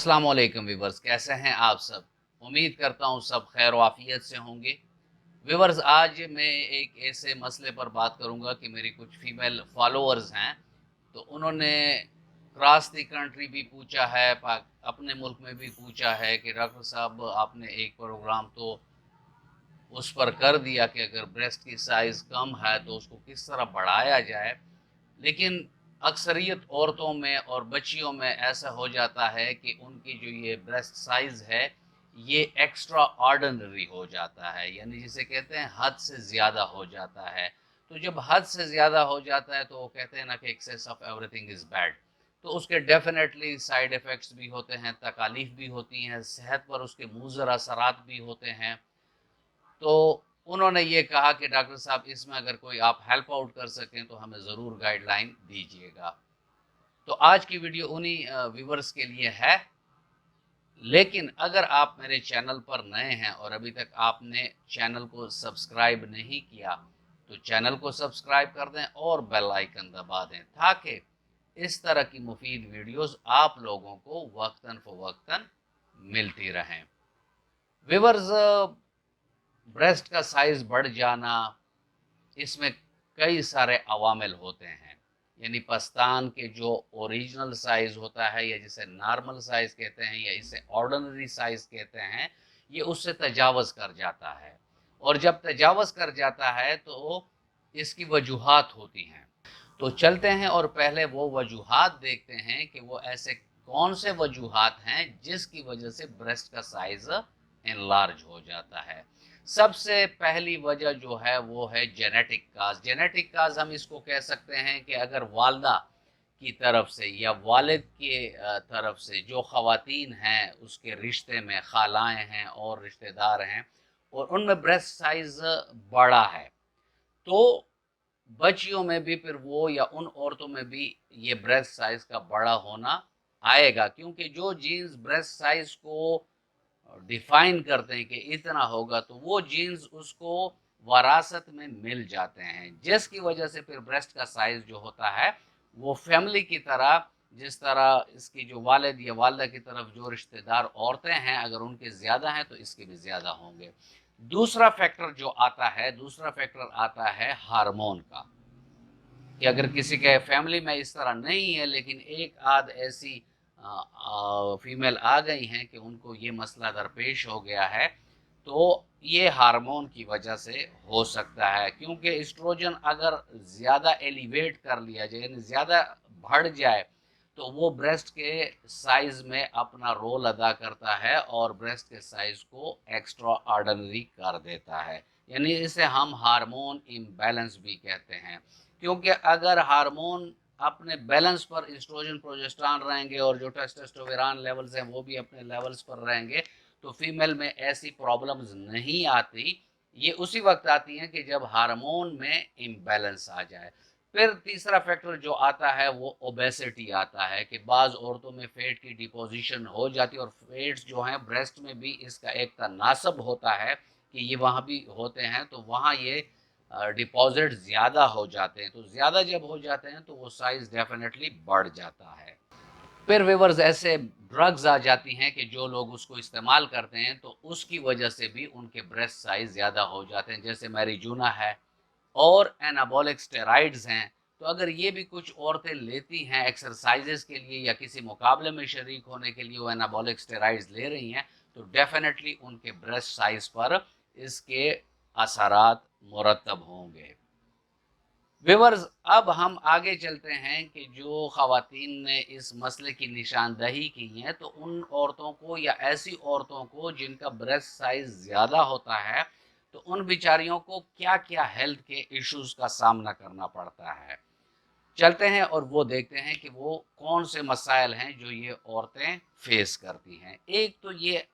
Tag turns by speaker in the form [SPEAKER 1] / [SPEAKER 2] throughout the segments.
[SPEAKER 1] अस्सलाम वालेकुम व्यूवर्स, कैसे हैं आप सब। उम्मीद करता हूँ सब खैर वाफियत से होंगे। व्यूवर्स, आज मैं एक ऐसे मसले पर बात करूँगा कि मेरी कुछ फीमेल फॉलोअर्स हैं, तो उन्होंने क्रॉस द कंट्री भी पूछा है, अपने मुल्क में भी पूछा है कि डॉक्टर साहब आपने एक प्रोग्राम तो उस पर कर दिया कि अगर ब्रेस्ट की साइज़ कम है तो उसको किस तरह बढ़ाया जाए, लेकिन अक्सरियत औरतों में और बच्चियों में ऐसा हो जाता है कि उनकी जो ये ब्रेस्ट साइज़ है ये एक्स्ट्रा ऑर्डिनरी हो जाता है, यानी जिसे कहते हैं हद से ज़्यादा हो जाता है। तो जब हद से ज़्यादा हो जाता है तो वो कहते हैं ना कि excess of everything is bad. तो उसके डेफिनेटली साइड इफ़ेक्ट्स भी होते हैं, तकालीफ भी होती हैं, सेहत पर उसके मुज़र असरात भी होते हैं। तो उन्होंने ये कहा कि डॉक्टर साहब इसमें अगर कोई आप हेल्प आउट कर सकें तो हमें ज़रूर गाइडलाइन दीजिएगा। तो आज की वीडियो उन्हीं व्यूवर्स के लिए है। लेकिन अगर आप मेरे चैनल पर नए हैं और अभी तक आपने चैनल को सब्सक्राइब नहीं किया तो चैनल को सब्सक्राइब कर दें और बेल आइकन दबा दें ताकि इस तरह की मुफीद वीडियोस आप लोगों को वक्तन फ़वक्तन मिलती रहें। व्यूवर्स, ब्रेस्ट का साइज़ बढ़ जाना, इसमें कई सारे अवामिल होते हैं, यानी पस्तान के जो ओरिजिनल साइज़ होता है या जिसे नॉर्मल साइज़ कहते हैं या इसे ऑर्डिनरी साइज़ कहते हैं, ये उससे तजावज़ कर जाता है। और जब तजावज़ कर जाता है तो इसकी वजूहात होती हैं। तो चलते हैं और पहले वो वजूहात देखते हैं कि वो ऐसे कौन से वजूहात हैं जिसकी वजह से ब्रेस्ट का साइज़ एनलार्ज हो जाता है। सबसे पहली वजह जो है वो है जेनेटिक काज। जेनेटिक काज हम इसको कह सकते हैं कि अगर वालदा की तरफ से या वालिद के तरफ से जो ख़वातीन हैं उसके रिश्ते में खालाएँ हैं और रिश्तेदार हैं और उनमें ब्रेस्ट साइज़ बड़ा है, तो बच्चियों में भी फिर वो या उन औरतों में भी ये ब्रेस्ट साइज़ का बड़ा होना आएगा, क्योंकि जो जीन्स ब्रेस्ट साइज़ को डिफाइन करते हैं कि इतना होगा तो वो जीन्स उसको वरासत में मिल जाते हैं, जिसकी वजह से फिर ब्रेस्ट का साइज जो होता है वो फैमिली की तरह, जिस तरह इसकी जो वालिद या वालदा की तरफ जो रिश्तेदार औरतें हैं अगर उनके ज़्यादा हैं तो इसके भी ज़्यादा होंगे। दूसरा फैक्टर आता है हार्मोन का, कि अगर किसी के फैमिली में इस तरह नहीं है लेकिन एक आध ऐसी फीमेल आ गई हैं कि उनको ये मसला दरपेश हो गया है, तो ये हार्मोन की वजह से हो सकता है, क्योंकि एस्ट्रोजन अगर ज़्यादा एलिवेट कर लिया जाए यानी ज़्यादा बढ़ जाए तो वो ब्रेस्ट के साइज़ में अपना रोल अदा करता है और ब्रेस्ट के साइज़ को एक्स्ट्रा ऑर्डिनरी कर देता है, यानी इसे हम हार्मोन इम्बैलेंस भी कहते हैं। क्योंकि अगर हार्मोन अपने बैलेंस पर एस्ट्रोजन प्रोजेस्टेरॉन रहेंगे और जो टेस्टोस्टेरोन लेवल्स हैं वो भी अपने लेवल्स पर रहेंगे तो फीमेल में ऐसी प्रॉब्लम्स नहीं आती। ये उसी वक्त आती हैं कि जब हार्मोन में इम्बैलेंस आ जाए। फिर तीसरा फैक्टर जो आता है वो ओबेसिटी आता है कि बाज़ औरतों में फ़ैट की डिपोजिशन हो जाती है और फैट्स जो हैं ब्रेस्ट में भी इसका एक तनासब होता है कि ये वहाँ भी होते हैं, तो वहाँ ये डिपॉजिट ज़्यादा हो जाते हैं, तो ज़्यादा जब हो जाते हैं तो वो साइज़ डेफिनेटली बढ़ जाता है। फिर व्यूअर्स, ऐसे ड्रग्स आ जाती हैं कि जो लोग उसको इस्तेमाल करते हैं तो उसकी वजह से भी उनके ब्रेस्ट साइज़ ज़्यादा हो जाते हैं, जैसे मैरिजूना है और एनाबॉलिक स्टेरॉइड्स हैं। तो अगर ये भी कुछ औरतें लेती हैं एक्सरसाइजेस के लिए या किसी मुकाबले में शरीक होने के लिए वो एनाबॉलिक स्टेरॉइड्स ले रही हैं तो डेफिनेटली उनके ब्रेस्ट साइज़ पर इसके असरात मुरतब होंगे। व्यूअर्स, अब हम आगे चलते हैं कि जो ख़वातीन ने इस मसले की निशानदही की है तो उन औरतों को या ऐसी औरतों को जिनका ब्रेस्ट साइज़ ज़्यादा होता है तो उन बेचारियों को क्या क्या हेल्थ के इश्यूज़ का सामना करना पड़ता है। चलते हैं और वो देखते हैं कि वो कौन से मसाइल हैं जो ये औरतें फेस करती हैं। एक तो ये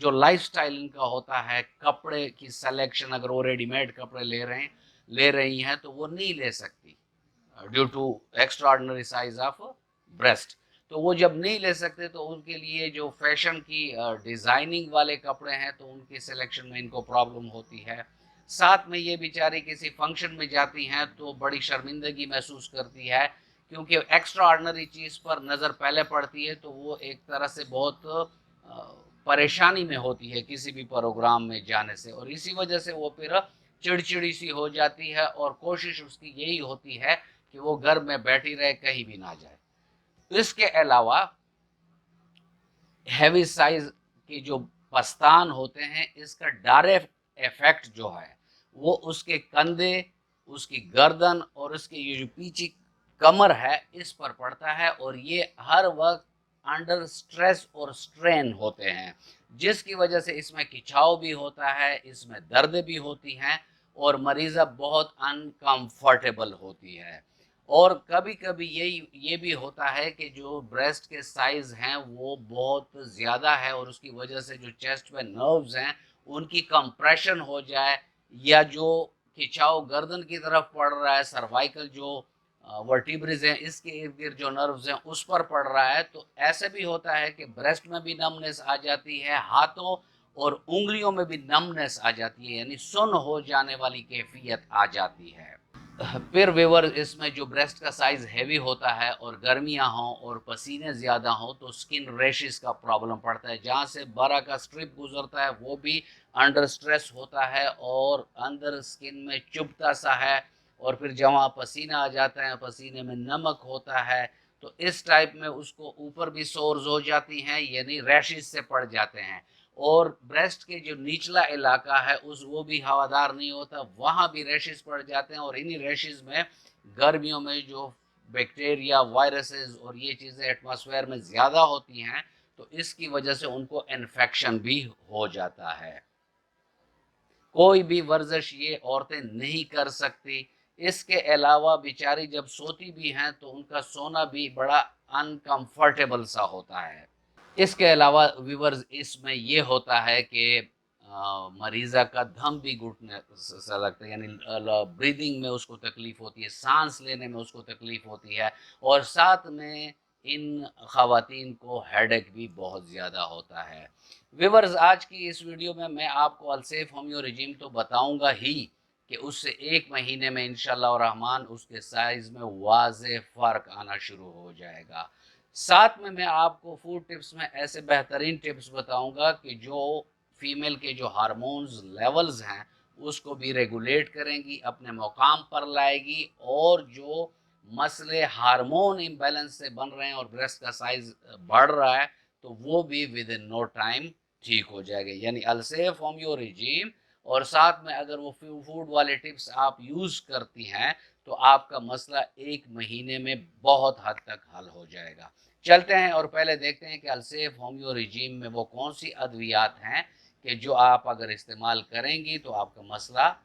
[SPEAKER 1] जो लाइफस्टाइल इनका होता है, कपड़े की सिलेक्शन, अगर वो रेडीमेड कपड़े ले रही हैं तो वो नहीं ले सकती due to extraordinary size of breast. तो वो जब नहीं ले सकते तो उनके लिए जो फैशन की डिज़ाइनिंग वाले कपड़े हैं तो उनकी सिलेक्शन में इनको प्रॉब्लम होती है। साथ में ये बेचारी किसी फंक्शन में जाती हैं तो बड़ी शर्मिंदगी महसूस करती है क्योंकि एक्स्ट्रा ऑर्डिनरी चीज़ पर नज़र पहले पड़ती है तो वो एक तरह से बहुत परेशानी में होती है किसी भी प्रोग्राम में जाने से, और इसी वजह से वो फिर चिड़चिड़ी सी हो जाती है और कोशिश उसकी यही होती है कि वो घर में बैठी रहे, कहीं भी ना जाए। इसके अलावा हैवी साइज की जो पस्तान होते हैं, इसका डायरेक्ट इफेक्ट जो है वो उसके कंधे, उसकी गर्दन और उसके ये जो पीछे कमर है इस पर पड़ता है, और ये हर वक्त अंडर स्ट्रेस और स्ट्रेन होते हैं, जिसकी वजह से इसमें खिंचाव भी होता है, इसमें दर्द भी होती हैं और मरीज़ा बहुत अनकंफर्टेबल होती है। और कभी कभी ये भी होता है कि जो ब्रेस्ट के साइज हैं वो बहुत ज़्यादा है और उसकी वजह से जो चेस्ट में नर्व्स हैं उनकी कंप्रेशन हो जाए, या जो खिंचाव गर्दन की तरफ पड़ रहा है, सर्वाइकल जो वर्टिब्रिज हैं इसके इर्द गिर्द जो नर्व्स हैं उस पर पड़ रहा है, तो ऐसे भी होता है कि ब्रेस्ट में भी नमनेस आ जाती है, हाथों और उंगलियों में भी नमनेस आ जाती है, यानी सुन्न हो जाने वाली कैफियत आ जाती है। फिर व्यूअर, इसमें जो ब्रेस्ट का साइज हैवी होता है और गर्मियां हों और पसीने ज़्यादा हों तो स्किन रैशेस का प्रॉब्लम पड़ता है, जहाँ से बारह का स्ट्रिप गुजरता है वो भी अंडर स्ट्रेस होता है और अंदर स्किन में चुभता सा है, और फिर जहाँ पसीना आ जाता है पसीने में नमक होता है, तो इस टाइप में उसको ऊपर भी सोर्स हो जाती हैं, यानी रैशेस से पड़ जाते हैं। और ब्रेस्ट के जो निचला इलाका है उस वो भी हवादार नहीं होता, वहाँ भी रैशेस पड़ जाते हैं, और इन्हीं रैशेस में गर्मियों में जो बैक्टीरिया, वायरसेस और ये चीज़ें एटमॉस्फेयर में ज़्यादा होती हैं तो इसकी वजह से उनको इन्फेक्शन भी हो जाता है। कोई भी वर्जिश ये औरतें नहीं कर सकती। इसके अलावा बेचारी जब सोती भी हैं तो उनका सोना भी बड़ा अनकंफर्टेबल सा होता है। इसके अलावा व्यूअर्स, इसमें ये होता है कि मरीज़ा का दम भी घुटने सा लगता है, यानी ब्रीदिंग में उसको तकलीफ़ होती है, सांस लेने में उसको तकलीफ़ होती है, और साथ में इन ख़वातीन को हेडेक भी बहुत ज़्यादा होता है। व्यूअर्स, आज की इस वीडियो में मैं आपको अलसेफ होम्यो रिजीम तो बताऊंगा ही कि उससे एक महीने में इंशाल्लाह रहमान उसके साइज़ में वाज़ेह फ़र्क आना शुरू हो जाएगा। साथ में मैं आपको फूड टिप्स में ऐसे बेहतरीन टिप्स बताऊंगा कि जो फीमेल के जो हार्मोन्स लेवल्स हैं उसको भी रेगुलेट करेंगी, अपने मुकाम पर लाएगी, और जो मसले हार्मोन इम्बैलेंस से बन रहे हैं और ब्रेस्ट का साइज बढ़ रहा है तो वो भी विद इन नो टाइम ठीक हो जाएगा, यानी अलसेफ होम्यो रिजीम। और साथ में अगर वो फूड वाले टिप्स आप यूज़ करती हैं तो आपका मसला एक महीने में बहुत हद तक हल हो जाएगा। चलते हैं और पहले देखते हैं कि अलसेफ होम्यो रिजीम में वो कौन सी अद्वियात हैं कि जो आप अगर इस्तेमाल करेंगी तो आपका मसला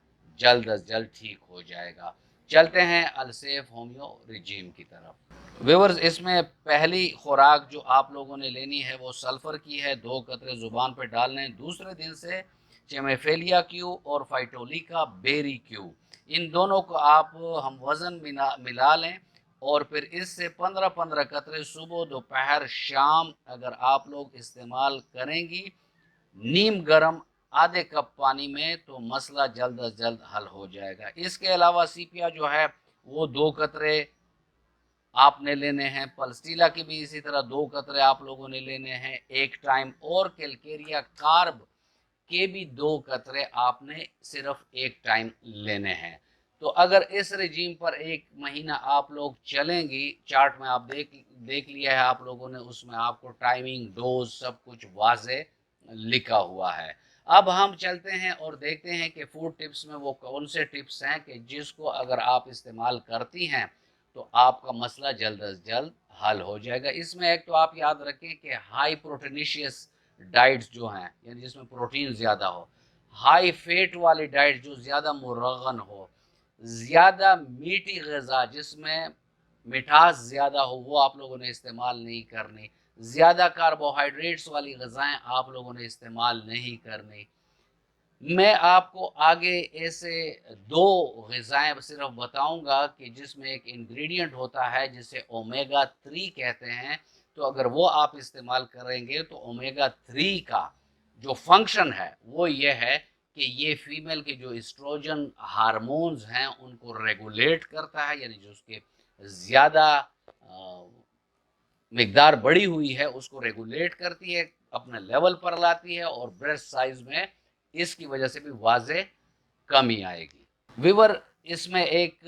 [SPEAKER 1] जल्द अज जल्द ठीक हो जाएगा। चलते हैं अलसेफ होम्यो रिजीम की तरफ। व्यूअर्स, इसमें पहली खुराक जो आप लोगों ने लेनी है वो सल्फ़र की है, 2 कतरे ज़ुबान पे डालने हैं। दूसरे दिन से चेमेफेलिया क्यू और फाइटोलिका बेरी क्यू, इन दोनों को आप हम वज़न मिला लें, और फिर इससे 15-15 कतरे सुबह, दोपहर, शाम अगर आप लोग इस्तेमाल करेंगी नीम गर्म आधे कप पानी में तो मसला जल्द अज जल्द हल हो जाएगा। इसके अलावा सीपिया जो है वो 2 कतरे आपने लेने हैं, पल्स्टीला की भी इसी तरह 2 कतरे आप लोगों ने लेने हैं एक टाइम, और कैलकेरिया कार्ब के भी 2 कतरे आपने सिर्फ एक टाइम लेने हैं। तो अगर इस रिजीम पर एक महीना आप लोग चलेंगी, चार्ट में आप देख लिया है आप लोगों ने, उसमें आपको टाइमिंग, डोज सब कुछ वाज़े लिखा हुआ है। अब हम चलते हैं और देखते हैं कि फूड टिप्स में वो कौन से टिप्स हैं कि जिसको अगर आप इस्तेमाल करती हैं तो आपका मसला जल्द अज जल्द हल हो जाएगा। इसमें एक तो आप याद रखें कि हाई प्रोटीनिशियस डाइट्स जो हैं, यानी जिसमें प्रोटीन ज़्यादा हो, हाई फेट वाली डाइट जो ज़्यादा मुरगन हो, ज़्यादा मीठी ग़िज़ा जिसमें मिठास ज़्यादा हो वो आप लोगों ने इस्तेमाल नहीं करनी, ज़्यादा कार्बोहाइड्रेट्स वाली ग़िज़ाएँ आप लोगों ने इस्तेमाल नहीं करनी। मैं आपको आगे ऐसे 2 ग़िज़ाएँ सिर्फ बताऊँगा कि जिसमें एक इंग्रेडिएंट होता है जिसे ओमेगा 3 कहते हैं, तो अगर वो आप इस्तेमाल करेंगे तो ओमेगा 3 का जो फंक्शन है वो ये है कि ये फीमेल के जो एस्ट्रोजन हार्मोन्स हैं उनको रेगुलेट करता है, यानी जो उसके ज़्यादा मिकदार बड़ी हुई है उसको रेगुलेट करती है, अपने लेवल पर लाती है और ब्रेस्ट साइज में इसकी वजह से भी वाज़े कमी आएगी। व्यूअर, इसमें एक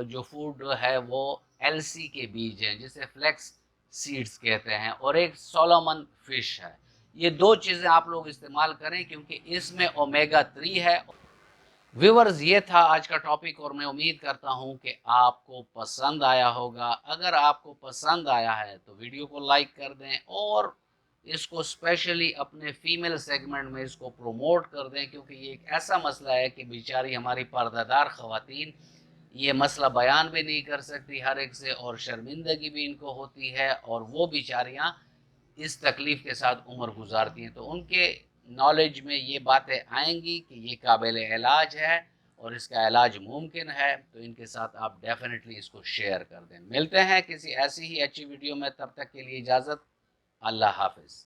[SPEAKER 1] जो फूड है वो एलसी के बीज हैं जिसे फ्लेक्स सीड्स कहते हैं, और एक सोलोमन फिश है। ये दो चीज़ें आप लोग इस्तेमाल करें क्योंकि इसमें ओमेगा 3 है। व्यूअर्स, ये था आज का टॉपिक और मैं उम्मीद करता हूँ कि आपको पसंद आया होगा। अगर आपको पसंद आया है तो वीडियो को लाइक कर दें और इसको स्पेशली अपने फीमेल सेगमेंट में इसको प्रमोट कर दें, क्योंकि ये एक ऐसा मसला है कि बेचारी हमारी पर्दादार ख़वातीन ये मसला बयान भी नहीं कर सकती हर एक से, और शर्मिंदगी भी इनको होती है, और वो बेचारियाँ इस तकलीफ़ के साथ उम्र गुजारती हैं। तो उनके नॉलेज में ये बातें आएंगी कि ये काबिल इलाज है और इसका इलाज मुमकिन है, तो इनके साथ आप डेफिनेटली इसको शेयर कर दें। मिलते हैं किसी ऐसी ही अच्छी वीडियो में, तब तक के लिए इजाज़त। अल्लाह हाफ़िज़।